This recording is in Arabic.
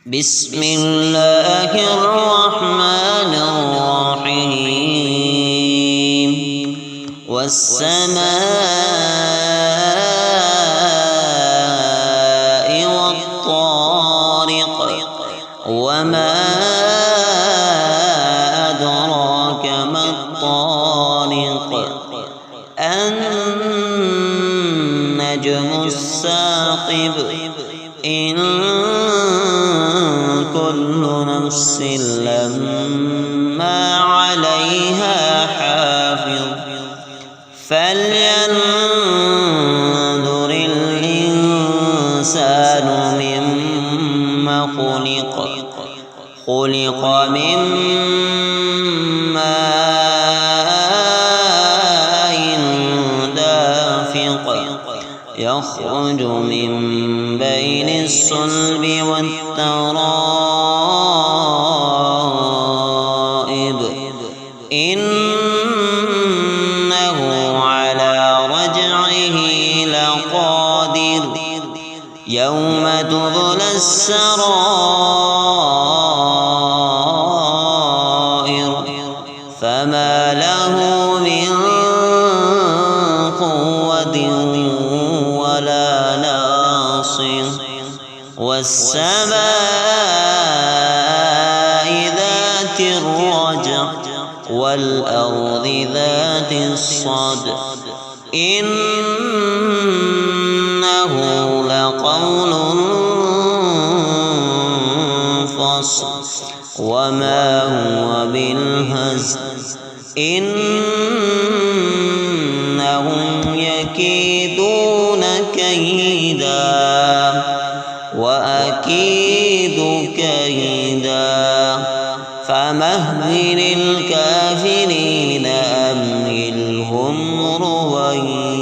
بسم الله الرحمن الرحيم والسماء والطارق وما أدراك ما الطارق النجم الثاقب إن كل نفس لما عليها حافظ فلينظر الإنسان مما خلق من ماء دافق يخرج من بين الصلب والترائب إنه على رجعه لقادر يوم تبلى السرائر فما له من قوة ولا ناصر والسماء ذات الرجع والأرض ذات الصدع إنه لقول فصل وما هو بالهزل إنهم يكيدون كيدا وأكيد كيدا فمهل الكافرين أمهلهم رويدا.